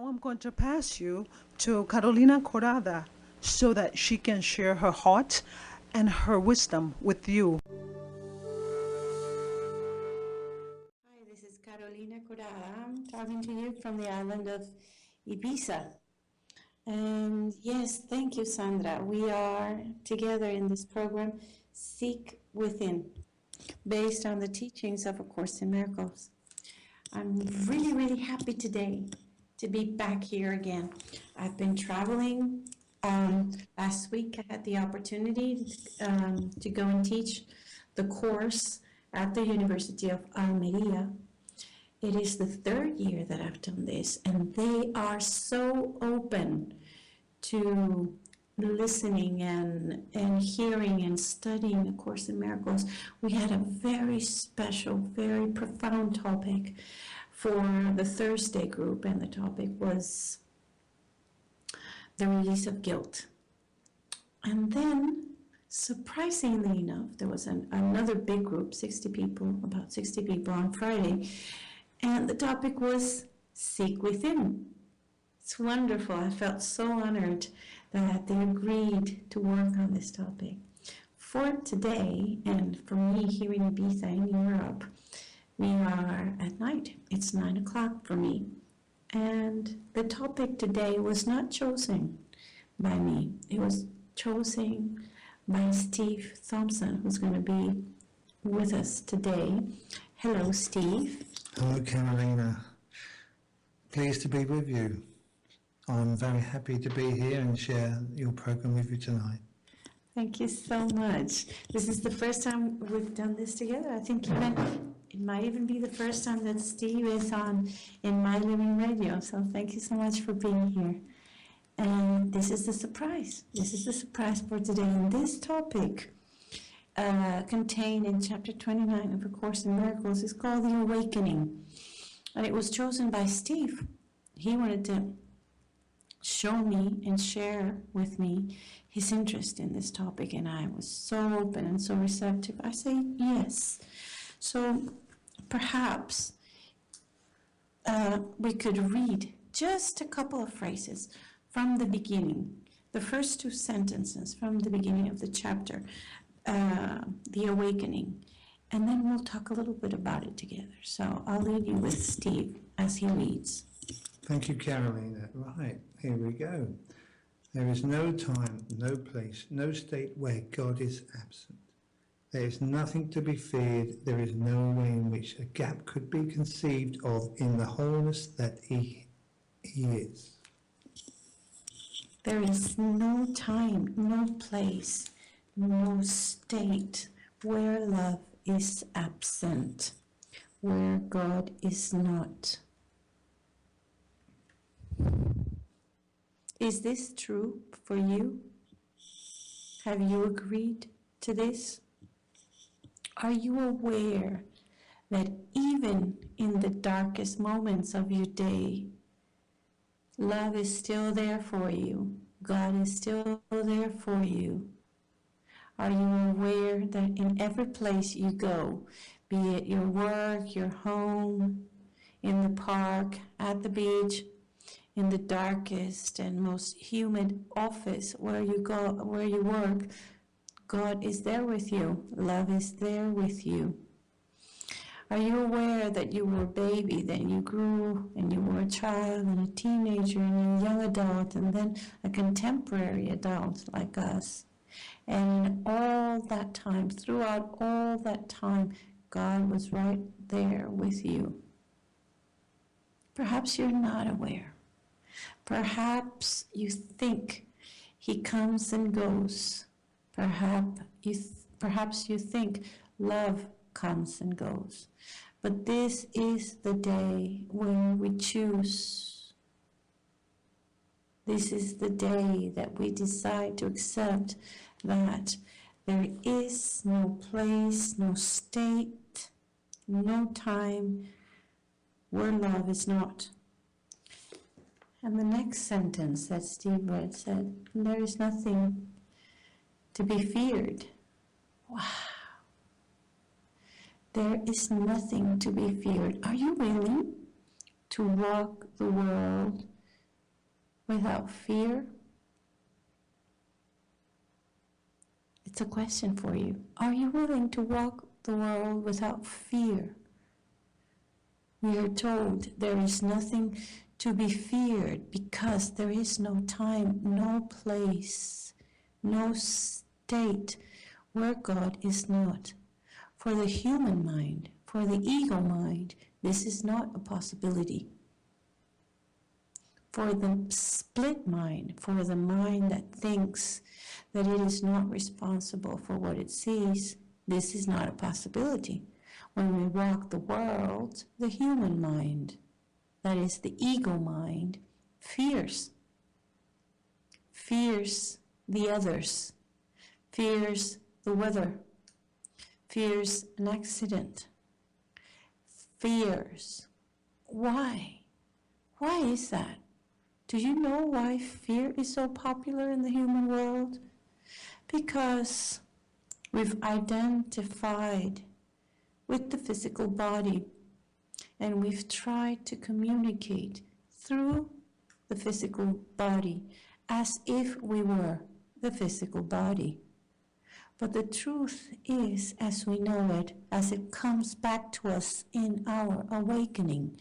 Now I'm going to pass you to Carolina Corada so that she can share her heart and her wisdom with you. Hi, this is Carolina Corada. I'm talking to you from the island of Ibiza. And yes, thank you, Sandra. We are together in this program, Seek Within, based on the teachings of A Course in Miracles. I'm really, really happy today to be back here again. I've been traveling. Last week I had the opportunity to go and teach the course at the University of Almeria. It is the third year that I've done this, and they are so open to listening and hearing and studying A Course in Miracles. We had a very special, very profound topic for the Thursday group, and the topic was the release of guilt. And then, surprisingly enough, there was another big group, 60 people, about 60 people on Friday, and the topic was Seek Within. It's wonderful. I felt so honored that they agreed to work on this topic. For today, and for me here in Ibiza in Europe, we are at night. It's 9 o'clock for me. And the topic today was not chosen by me. It was chosen by Steve Thompson, who's going to be with us today. Hello, Steve. Hello, Carolina. Pleased to be with you. I'm very happy to be here and share your program with you tonight. Thank you so much. This is the first time we've done this together. I think it might even be the first time that Steve is on in My Living Radio. So thank you so much for being here. And this is the surprise. This is the surprise for today. And this topic, contained in chapter 29 of A Course in Miracles, is called The Awakening. And it was chosen by Steve. He wanted to show me and share with me his interest in this topic, and I was so open and so receptive. I say yes. So perhaps we could read just a couple of phrases from the beginning, the first two sentences from the beginning of the chapter, The Awakening, and then we'll talk a little bit about it together. So I'll leave you with Steve as he reads. Thank you, Carolina. Right, here we go. There is no time, no place, no state where God is absent. There is nothing to be feared. There is no way in which a gap could be conceived of in the wholeness that He is. There is no time, no place, no state where love is absent, where God is not. Is this true for you? Have you agreed to this? Are you aware that even in the darkest moments of your day, love is still there for you? God is still there for you. Are you aware that in every place you go, be it your work, your home, in the park, at the beach, in the darkest and most humid office where you go, where you work, God is there with you. Love is there with you. Are you aware that you were a baby, then you grew, and you were a child, and a teenager, and a young adult, and then a contemporary adult like us? And all that time, throughout all that time, God was right there with you. Perhaps you're not aware. Perhaps you think He comes and goes. Perhaps you think love comes and goes. But this is the day when we choose. This is the day that we decide to accept that there is no place, no state, no time where love is not. And the next sentence that Steve read said, there is nothing to be feared. Wow. There is nothing to be feared. Are you willing to walk the world without fear? It's a question for you. Are you willing to walk the world without fear? We are told there is nothing to be feared because there is no time, no place, no state where God is not. For the human mind, for the ego mind, this is not a possibility. For the split mind, for the mind that thinks that it is not responsible for what it sees, this is not a possibility. When we walk the world, the human mind, that is the ego mind, fears the others, fears the weather, fears an accident, fears. Why? Why is that? Do you know why fear is so popular in the human world? Because we've identified with the physical body, and we've tried to communicate through the physical body as if we were the physical body. But the truth is, as we know it, as it comes back to us in our awakening,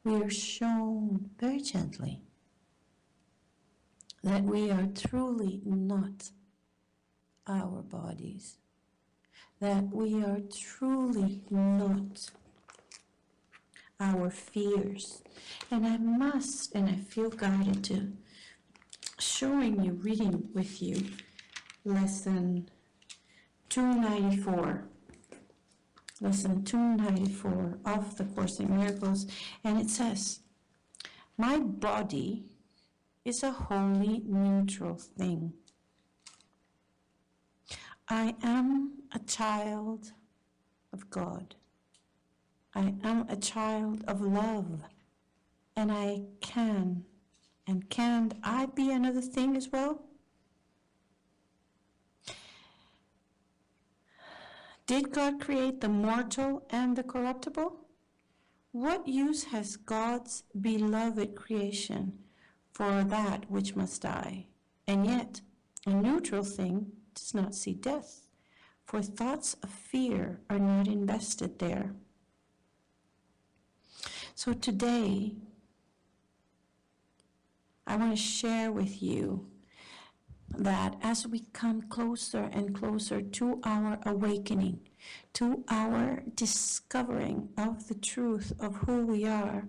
we are shown very gently that we are truly not our bodies, that we are truly not our fears. And I must, and I feel guided to showing you, reading with you, lesson 294. Lesson 294 of the Course in Miracles. And it says, my body is a wholly neutral thing. I am a child of God. I am a child of love. And I can. And can't I be another thing as well? Did God create the mortal and the corruptible? What use has God's beloved creation for that which must die? And yet, a neutral thing does not see death, for thoughts of fear are not invested there. So today, I want to share with you that as we come closer and closer to our awakening, to our discovering of the truth of who we are,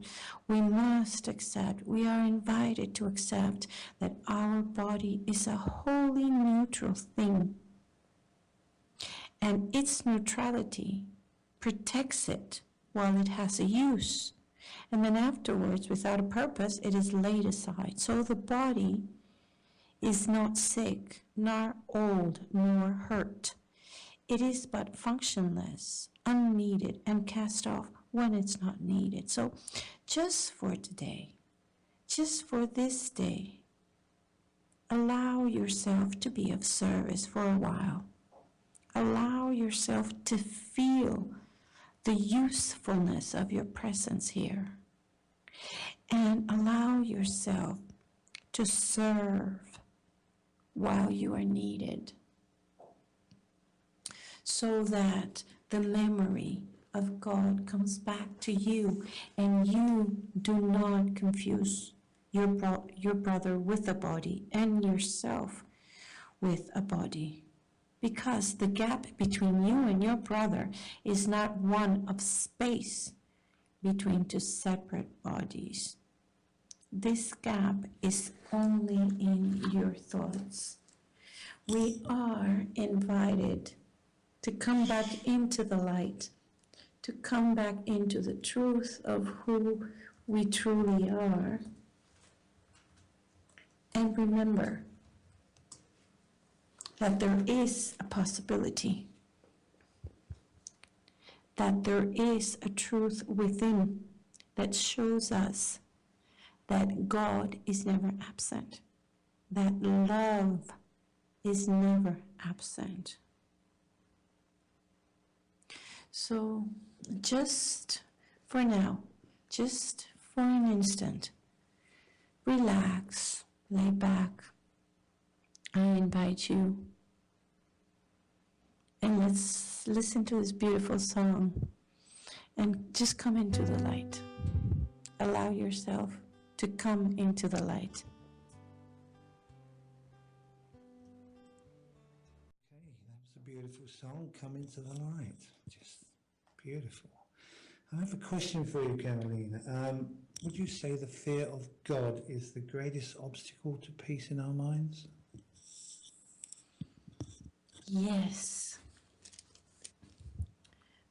we must accept, we are invited to accept that our body is a wholly neutral thing. And its neutrality protects it while it has a use. And then afterwards, without a purpose, it is laid aside. So the body is not sick, nor old, nor hurt. It is but functionless, unneeded, and cast off when it's not needed. So just for today, just for this day, allow yourself to be of service for a while. Allow yourself to feel the usefulness of your presence here. And allow yourself to serve while you are needed, so that the memory of God comes back to you and you do not confuse your brother with a body and yourself with a body. Because the gap between you and your brother is not one of space between two separate bodies. This gap is only in your thoughts. We are invited to come back into the light, to come back into the truth of who we truly are. And remember that there is a possibility, that there is a truth within that shows us that God is never absent, that love is never absent. So just for now, just for an instant, relax lay back. I invite you, and let's listen to this beautiful song and just come into the light. Allow yourself to come into the light. Okay, that was a beautiful song, Come Into the Light. Just beautiful. I have a question for you, Carolina. Would you say the fear of God is the greatest obstacle to peace in our minds? Yes.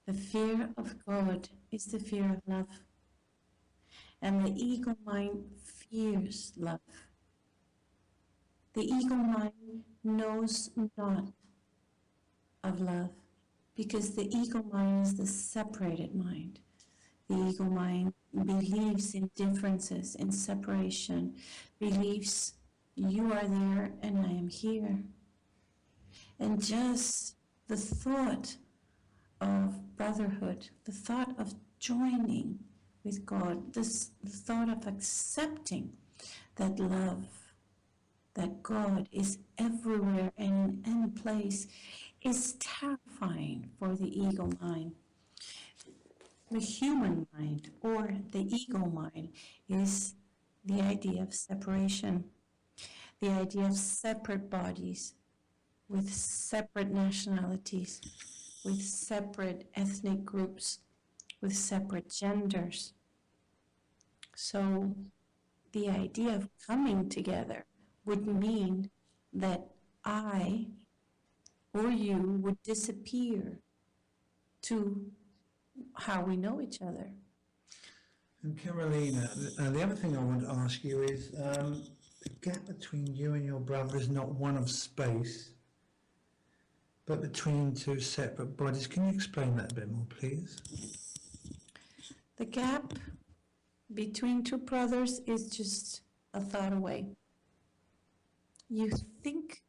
The fear of God is the fear of love. And the ego mind fears love. The ego mind knows not of love because the ego mind is the separated mind. The ego mind believes in differences, in separation, believes you are there and I am here. And just the thought of brotherhood, the thought of joining with God, the thought of accepting that love, that God is everywhere and in any place, is terrifying for the ego mind. The human mind, or the ego mind, is the idea of separation, the idea of separate bodies with separate nationalities, with separate ethnic groups, with separate genders. So the idea of coming together would mean that I or you would disappear to how we know each other. And Carolina, the other thing I want to ask you is, the gap between you and your brother is not one of space, but between two separate bodies. Can you explain that a bit more, please? The gap between two brothers is just a thought away. You think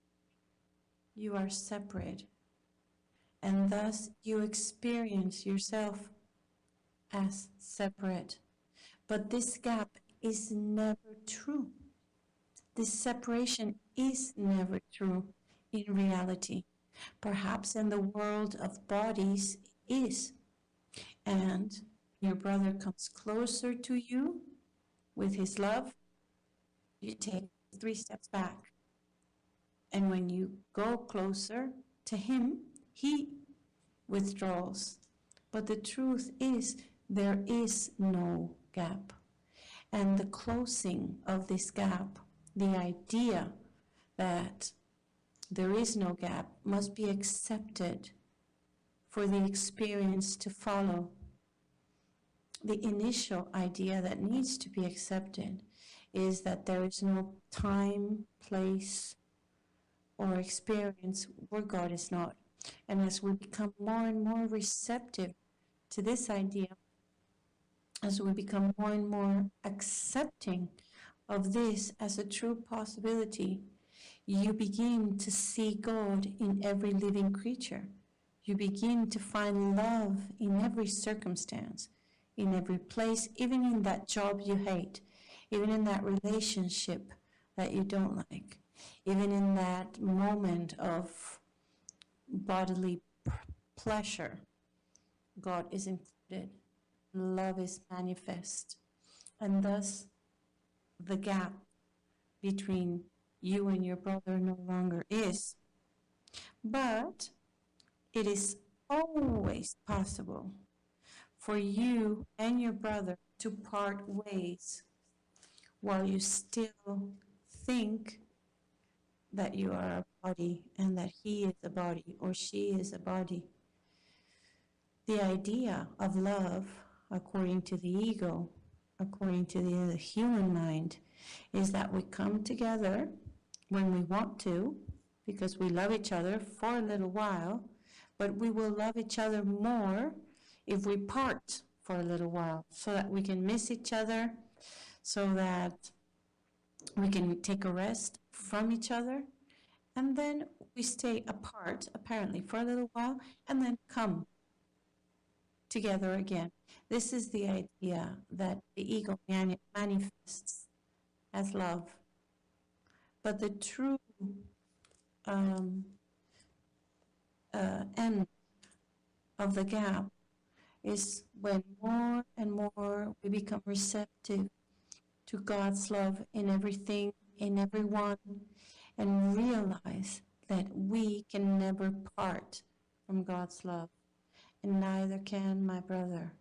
you are separate, and thus you experience yourself as separate. But this gap is never true. This separation is never true in reality. Perhaps in the world of bodies is. And your brother comes closer to you with his love, you take 3 steps back. And when you go closer to him, he withdraws. But the truth is, there is no gap. And the closing of this gap, the idea that there is no gap, must be accepted for the experience to follow. The initial idea that needs to be accepted is that there is no time, place, or experience where God is not. And as we become more and more receptive to this idea, as we become more and more accepting of this as a true possibility, you begin to see God in every living creature. You begin to find love in every circumstance, in every place, even in that job you hate, even in that relationship that you don't like, even in that moment of bodily pleasure. God is included. Love is manifest. And thus, the gap between you and your brother no longer is. But it is always possible for you and your brother to part ways while you still think that you are a body and that he is a body or she is a body. The idea of love, according to the ego, according to the human mind, is that we come together when we want to, because we love each other for a little while, but we will love each other more if we part for a little while, so that we can miss each other, so that we can take a rest from each other, and then we stay apart, apparently, for a little while, and then come together again. This is the idea that the ego manifests as love. But the true end of the gap is when more and more we become receptive to God's love in everything, in everyone, and realize that we can never part from God's love, and neither can my brother.